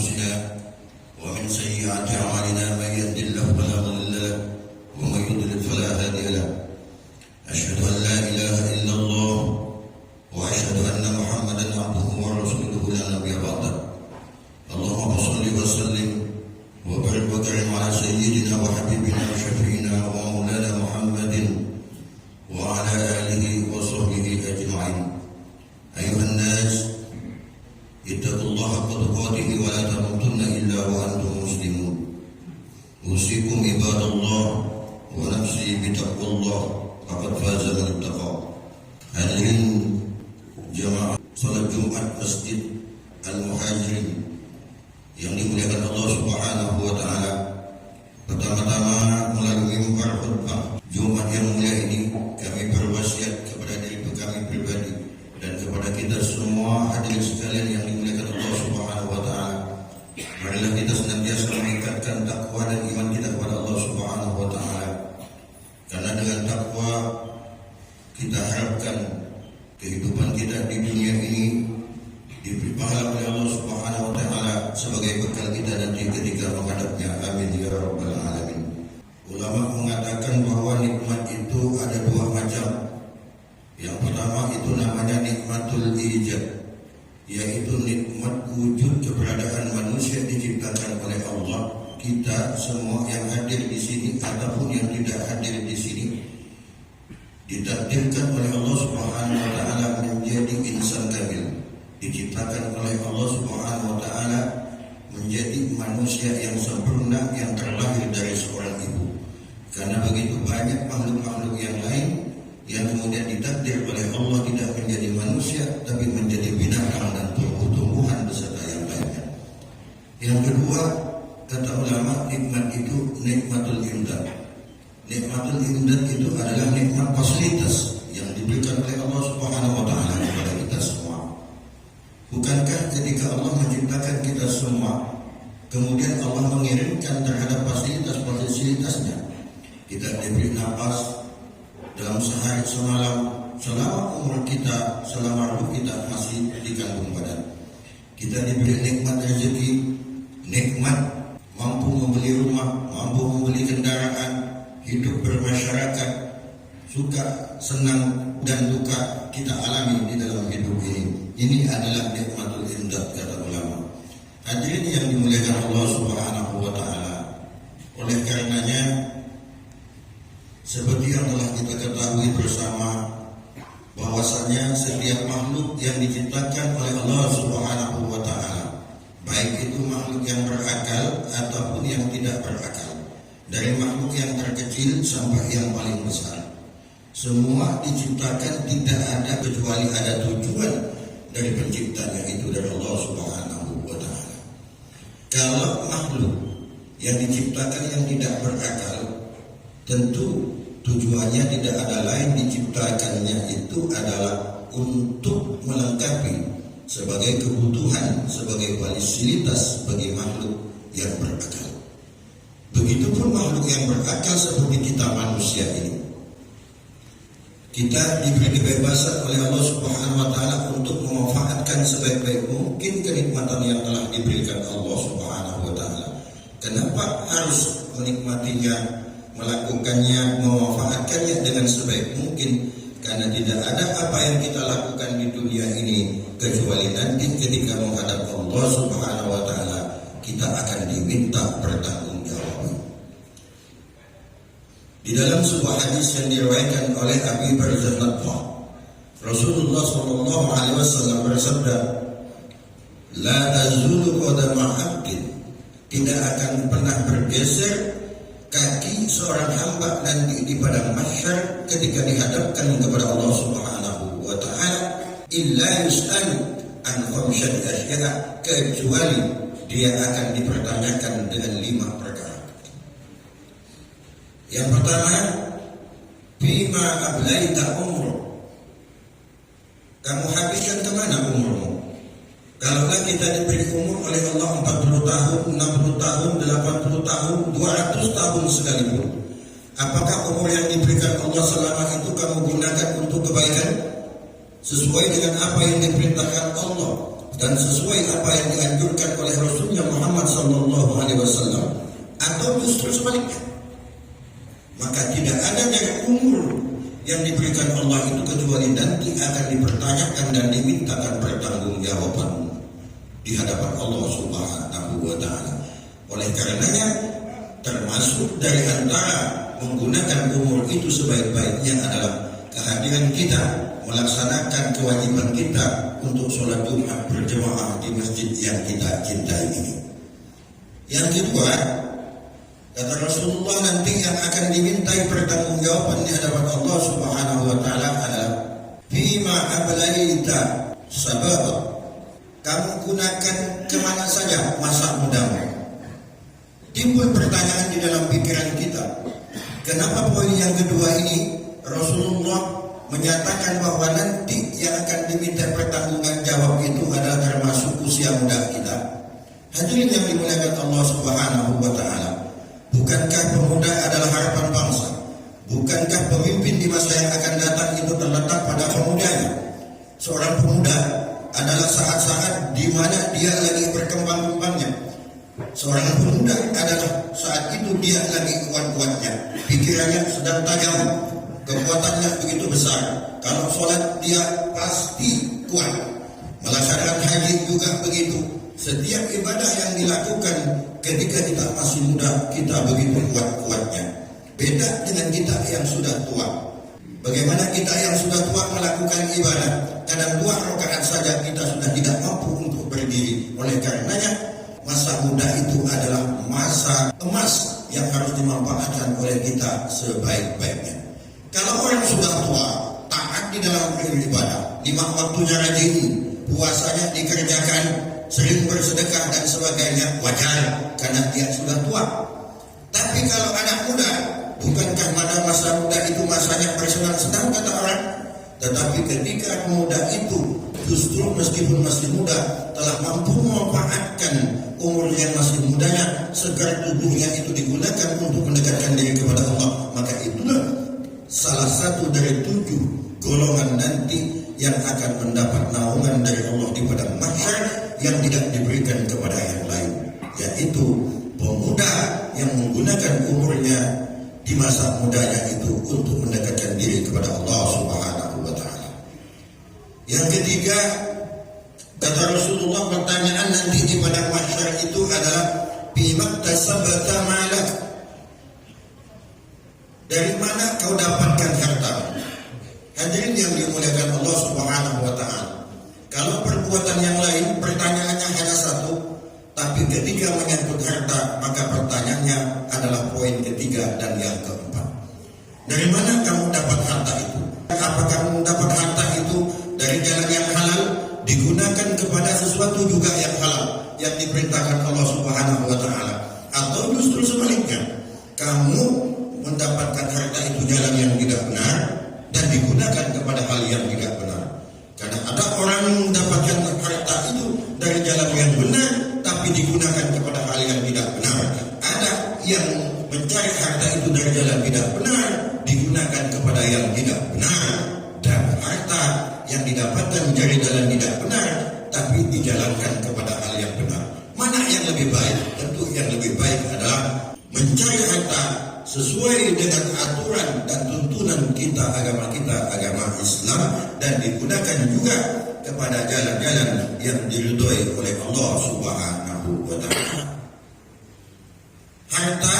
أنفسنا ومن سيئات أعمالنا من يهد الله فلا مضل له ومن يضلل فلا هادي له أشهد أن لا إله إلا الله وأشهد أن محمدا عبده ورسوله لا نبي بعده اللهم صل وسلم وبارك وكرم على سيدنا وحبيبنا وشفيعنا ومولانا محمد وعلى آله وصحبه أجمعين. أيها الناس اتقوا الله حق تقاته ولا تموتن إلا وأنتم مسلمون. أوصيكم عباد الله ونفسي بتقوى الله فقد فاز من اتقى. Hadirin jamaah salat Jumat Masjid Al-Muhajirin yang dimuliakan Allah Subhanahu wa taala. Pertama-tama melalui mimbar khutbah Jumat yang mulia ini kami berwasiat kepada diri kami pribadi dan kepada kita semua hadirin sekalian yang dimuliakan Allah Subhanahu wa taala. Marilah kita senantiasa meningkatkan takwa dan iman kita kepada Allah Subhanahu wa taala. Karena dengan takwa kita harapkan kehidupan kita di dunia ini diberi pahala oleh Allah Subhanahu wa taala sebagai bekal kita nanti ketika menghadapnya. Amin ya rabbal alamin. Ulama mengatakan bahwa nikmat itu ada dua macam. Yang pertama itu namanya nikmatul ijab, yaitu nikmat wujud keberadaan manusia diciptakan oleh Allah. Kita semua yang hadir di sini ataupun yang tidak hadir di sini ditakdirkan oleh Allah Subhanahu wa taala menjadi insan kamil, diciptakan oleh Allah Subhanahu wa taala menjadi manusia yang sempurna yang terlahir dari seorang ibu. Karena begitu banyak makhluk-makhluk yang lain yang kemudian ditakdir oleh Allah tidak menjadi manusia tapi menjadi binatang dan tumbuh-tumbuhan beserta yang lainnya. Yang kedua, kata ulama, nikmat itu nikmatul imdad. Nikmatul imdad itu adalah nikmat fasilitas yang diberikan oleh Allah Subhanahu wa taala kepada kita semua. Bukankah ketika Allah menciptakan kita semua, kemudian Allah mengirimkan terhadap fasilitas-fasilitasnya, kita diberi nafas dalam sehari semalam, selama umur kita, selama ruh kita masih di kandung badan. Kita diberi nikmat rezeki, nikmat mampu membeli rumah, mampu membeli kendaraan, hidup bermasyarakat, suka, senang dan duka kita alami di dalam hidup ini. Ini adalah nikmatul imdad kata ulama. Hadirin yang dimuliakan Allah Subhanahu wa taala. Oleh karenanya seperti yang telah kita ketahui bersama bahwasanya setiap makhluk yang diciptakan oleh Allah Subhanahu wa taala, baik itu makhluk yang berakal ataupun yang tidak berakal, dari makhluk yang terkecil sampai yang paling besar, semua diciptakan tidak ada kecuali ada tujuan dari penciptanya, itu dari Allah Subhanahu wa taala. Kalau makhluk yang diciptakan yang tidak berakal, tentu tujuannya tidak ada lain, diciptakannya itu adalah untuk melengkapi sebagai kebutuhan, sebagai fasilitas bagi makhluk yang berakal. Begitupun makhluk yang berakal seperti kita manusia ini. Kita diberi kebebasan oleh Allah Subhanahu wa taala untuk memanfaatkan sebaik-baik mungkin kenikmatan yang telah diberikan Allah Subhanahu wa taala. Kenapa harus menikmatinya, melakukannya, memanfaatkannya dengan sebaik mungkin? Karena tidak ada apa yang kita lakukan di dunia ini kecuali nanti ketika menghadap Allah Subhanahu wa taala kita akan diminta bertanggungjawab. Di dalam sebuah hadis yang diriwayatkan oleh Abi Barzah, Rasulullah sallallahu alaihi wasallam bersabda, "La tazulu qadama 'abdin," tidak akan pernah bergeser kaki seorang hamba nanti di padang mahsyar ketika dihadapkan kepada Allah Subhanahu wa taala, illa yus'al an khamsati asya'a, kecuali dia akan dipertanyakan dengan 5 perkara. Yang pertama, bima ablaita umur, kamu habiskan kemana umurmu? Kalaulah kita diberi umur oleh Allah 40 tahun, 60 tahun, 80 tahun, 200 tahun sekalipun, apakah umur yang diberikan Allah selama itu kamu gunakan untuk kebaikan? Sesuai dengan apa yang diperintahkan Allah, dan sesuai apa yang dianjurkan oleh Rasulnya Muhammad SAW, atau justru sebaliknya. Maka tidak ada dari umur yang diberikan Allah itu kecuali nanti akan dipertanyakan dan dimintakan pertanggungjawaban di hadapan Allah Subhanahu wa Ta'ala. Oleh karenanya, termasuk dari antara menggunakan umur itu sebaik-baiknya adalah kehadiran kita, melaksanakan kewajiban kita untuk sholat Jumat berjamaah di masjid yang kita cintai ini. Yang kedua, kata Rasulullah, nanti yang akan dimintai pertanggungjawaban di hadapan Allah Subhanahu wa Ta'ala adalah bima ablaita sababa. Kamu gunakan kemana saja masa mudamu. Timbul pertanyaan di dalam pikiran kita, kenapa poin yang kedua ini Rasulullah menyatakan bahwa nanti yang akan diminta pertanggungan jawab itu adalah termasuk usia muda kita. Hadirin yang dimuliakan Allah Subhanahu wa Ta'ala, bukankah pemuda adalah harapan bangsa? Bukankah pemimpin di masa yang akan datang itu terletak pada pemudanya? Seorang pemuda adalah saat-saat di mana dia lagi berkembang-kembangnya. Seorang pemuda adalah saat itu dia lagi kuat-kuatnya, pikirannya sedang tajam, kekuatannya begitu besar. Kalau sholat dia pasti kuat. Melaksanakan haji juga begitu. Setiap ibadah yang dilakukan ketika kita masih muda, kita begitu kuat-kuatnya. Beda dengan kita yang sudah tua. Bagaimana kita yang sudah tua melakukan ibadah? Kadang 2 rakaat saja kita sudah tidak mampu untuk berdiri. Oleh karenanya, masa muda itu adalah masa emas yang harus dimanfaatkan oleh kita sebaik-baiknya. Kalau orang sudah tua, taat di dalam beribadah, 5 waktunya rajin, puasanya dikerjakan, sering bersedekah dan sebagainya, wajar karena dia sudah tua. Tapi kalau anak muda, bukankah mana masa muda itu masanya bersenang-senang kata orang? Tetapi ketika pemuda itu justru meskipun masih muda telah mampu memanfaatkan umur yang masih mudanya, segar tubuhnya itu digunakan untuk mendekatkan diri kepada Allah, maka itulah salah satu dari 7 golongan nanti yang akan mendapat naungan dari Allah di padang mahsyar yang tidak diberikan kepada yang lain, yaitu pemuda yang menggunakan umurnya di masa mudanya itu untuk mendekatkan diri kepada Allah Subhanahu wa Ta'ala. Yang ketiga, kata Rasulullah, pertanyaan nanti di padang mahsyar itu adalah bimaktasabata malak. Dari mana kau dapatkan harta? Hadirin yang dimuliakan Allah Subhanahu wa Ta'ala, kalau perbuatan yang lain pertanyaannya hanya satu, tapi ketika menyangkut harta maka pertanyaannya adalah poin ketiga dan yang keempat. Dari mana kamu dapat harta itu? Apakah kamu dapat harta itu dari jalan yang halal, digunakan kepada sesuatu juga yang halal yang diperintahkan Allah Subhanahu wa Ta'ala, atau justru sebaliknya, kamu mendapatkan harta itu jalan yang tidak benar dan digunakan kepada hal yang tidak benar? Karena ada orang yang mendapatkan harta itu dari jalan yang benar tapi digunakan kepada hal yang tidak benar. Ada yang mencari harta itu dari jalan tidak benar, digunakan kepada yang tidak benar. Dan harta yang didapatkan dari jalan tidak benar tapi dijalankan kepada hal yang benar. Mana yang lebih baik? Tentu yang lebih baik adalah mencari harta sesuai dengan aturan dan tuntunan kita, agama Islam, dan digunakan juga kepada jalan-jalan yang diridhoi oleh Allah Subhanahu wa Ta'ala. Harta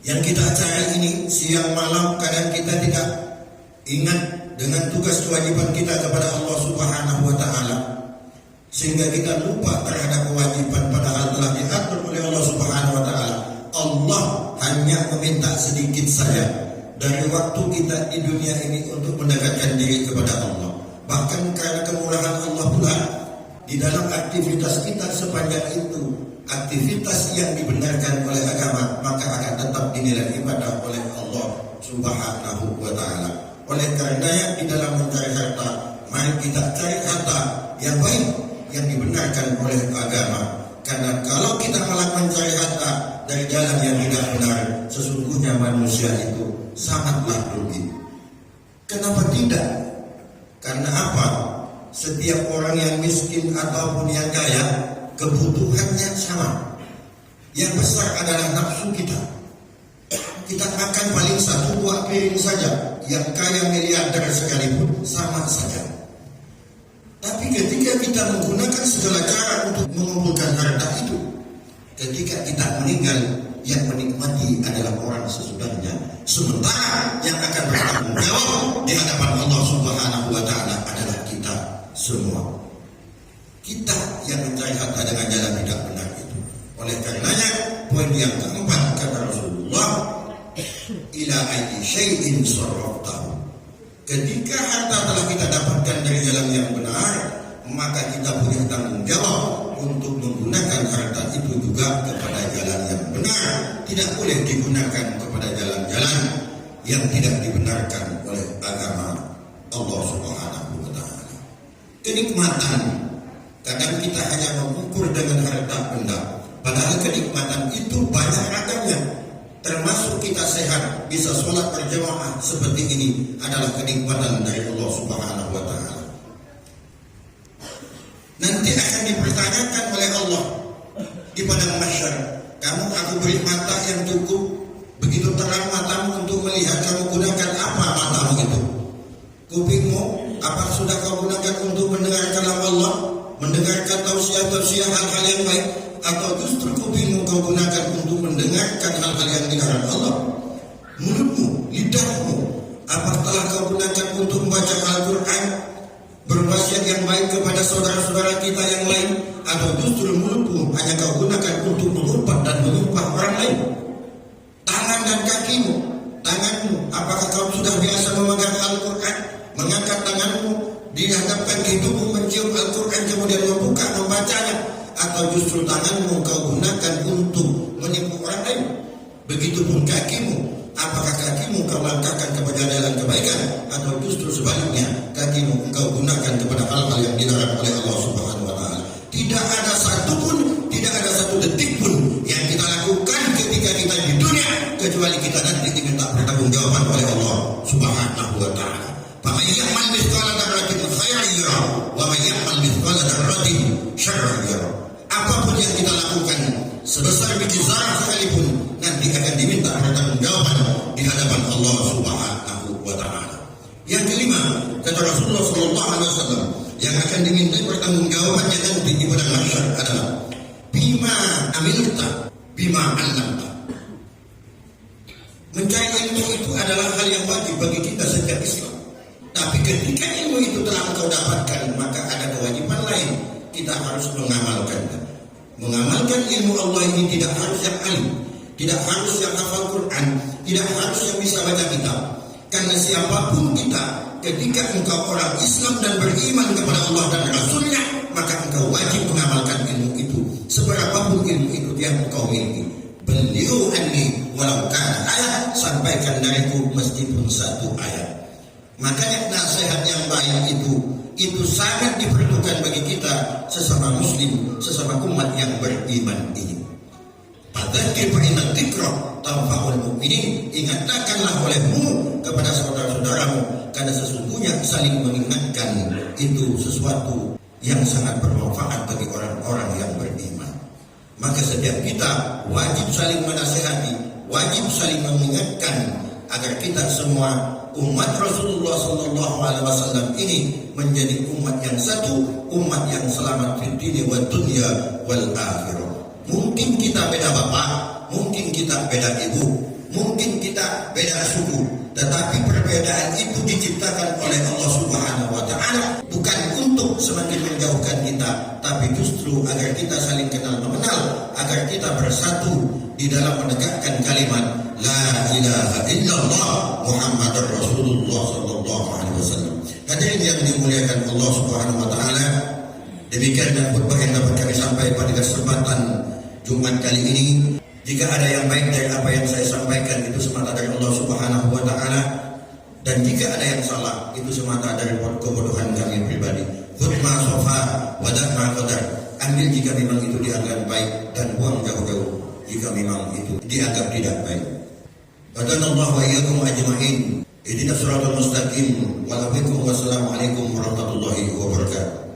yang kita cari ini siang malam kadang kita tidak ingat dengan tugas kewajiban kita kepada Allah Subhanahu wa Ta'ala, sehingga kita lupa terhadap kewajiban padahal telah diatur oleh Allah Subhanahu wa Ta'ala. Allah hanya meminta sedikit saja dari waktu kita di dunia ini untuk mendekatkan diri kepada Allah. Bahkan karena kemurahan Allah pula, di dalam aktivitas kita sepanjang itu aktivitas yang dibenarkan oleh agama, maka akan tetap dinilai ibadah oleh Allah Subhanahu wa Ta'ala. Oleh karenanya di dalam mencari harta, mari kita cari harta yang baik yang dibenarkan oleh agama. Karena kalau kita malah mencari harta dari jalan yang tidak benar, sesungguhnya manusia itu sangatlah rugi. Kenapa tidak? Karena apa? Setiap orang yang miskin ataupun yang kaya, kebutuhannya sama. Yang besar adalah nafsu kita. Kita makan paling 1-2 piring saja. Yang kaya miliarder sekalipun sama saja. Tapi ketika kita menggunakan segala cara untuk mengumpulkan harta itu, ketika kita meninggal, yang menikmati adalah orang sesudahnya. Sementara yang akan bertanggung jawab di hadapan Allah Subhanahu wa Ta'ala adalah kita semua. Kita yang mencari harta dengan jalan tidak benar itu. Oleh karenanya, poin yang keempat kata Rasulullah, ila ayyi syai'in sarraftahu. Ketika harta telah kita dapatkan dari jalan yang benar, maka kita punya tanggung jawab untuk menggunakan harta itu juga kepada jalan yang benar. Tidak boleh digunakan kepada jalan-jalan yang tidak dibenarkan oleh agama Allah Subhanahu wa Ta'ala. Kenikmatan kadang kita hanya mengukur dengan harta benda, padahal kenikmatan itu banyak ragamnya. Termasuk kita sehat, bisa sholat berjamaah seperti ini adalah kenikmatan dari Allah Subhanahu wa Ta'ala. Nanti akan dipertanyakan oleh Allah di padang mahsyar. Kamu aku beri mata yang cukup, begitu terang matamu untuk melihat, kamu gunakan apa matamu itu? Kupingmu, apa sudah kau gunakan untuk mendengar kalam Allah, mendengarkan tausiah-tausiah hal-hal yang baik, atau justru kupingmu kau gunakan untuk mendengarkan hal-hal yang dilarang Allah? Mulutmu, lidahmu, apa telah kau gunakan untuk membaca Al-Quran, berwasiat yang baik kepada saudara-saudara kita yang lain, atau justru mulutmu hanya kau gunakan untuk mengumpat dan menyumpah orang lain? Tangan dan kakimu, tanganmu, apakah kau sudah biasa memegang Al-Quran, mengangkat tanganmu, dihadapkan hidungmu mencium Al-Quran kemudian membuka membacanya, atau justru tanganmu kau gunakan untuk menipu orang lain? Begitupun kakimu, apakah kakimu kau langkahkan kepada jalan kebaikan, atau justru sebaliknya kakimu engkau gunakan kepada hal-hal yang dilarang oleh Allah Subhanahu wa Ta'ala? Tidak ada satu pun, tidak ada satu detik pun yang kita lakukan ketika kita di dunia kecuali kita nanti diminta pertanggungjawaban oleh Allah Subhanahu wa Ta'ala. Faman ya'mal mithqala dzarratin khairan yara wa man ya'mal mithqala dzarratin syarran yara. Apapun yang kita lakukan sebesar biji zarah sekalipun nanti akan diminta pertanggungjawaban di hadapan Allah Subhanahu wa Ta'ala. Yang kelima, kata Rasulullah SAW, yang akan diminta pertanggungjawabannya nanti di padang mahsyar adalah bima amilta, bima 'allamta. Mencari ilmu itu adalah hal yang wajib bagi kita setiap Islam. Tapi ketika ilmu itu telah engkau dapatkan, maka ada kewajiban lain, kita harus mengamalkannya. Mengamalkan ilmu Allah ini tidak harus yang alim, tidak harus yang hafal Quran, tidak harus yang bisa baca kitab. Karena siapapun kita, ketika engkau orang Islam dan beriman kepada Allah dan Rasulnya, maka engkau wajib mengamalkan ilmu itu. Seberapapun ilmu itu yang engkau miliki. Beliau anni walau kana ayat, sampaikan dariku meskipun satu ayat. Makanya nasihat yang baik itu sangat diperlukan bagi kita sesama muslim, sesama umat yang beriman ini. Fadzakir fa inna dzikra tanfa'ul mu'minin. Ingatkanlah olehmu kepada saudara-saudaramu, karena sesungguhnya saling mengingatkan itu sesuatu yang sangat bermanfaat bagi orang-orang yang beriman. Maka setiap kita wajib saling menasihati, wajib saling mengingatkan agar kita semua umat Rasulullah SAW ini menjadi umat yang satu, umat yang selamat di dunia wa dunya wal akhirah. Mungkin kita beda bapak, mungkin kita beda ibu, mungkin kita beda suku, tetapi perbedaan itu diciptakan oleh Allah Subhanahu wa Ta'ala bukan untuk semakin menjauhkan kita, tapi justru agar kita saling kenal mengenal, agar kita bersatu di dalam menegakkan kalimat La ilaha illallah Muhammadur Rasulullah sallallahu alaihi wasallam. Hadirin yang dimuliakan Allah Subhanahu wa Ta'ala, demikian khutbah yang dapat kami sampaikan pada kesempatan Jumat kali ini. Jika ada yang baik dari apa yang saya sampaikan, itu semata dari Allah Subhanahu wa Ta'ala, dan jika ada yang salah, itu semata dari kebodohan kami pribadi. Khutbah sofa wadah qadar. Ambil jika memang itu dianggap baik, dan buang jauh-jauh jika memang itu dianggap tidak baik. Qadanallahu wa iyyakum ajma'in. Ihdinas siratal mustaqim. Wassalamualaikum warahmatullahi wabarakatuh.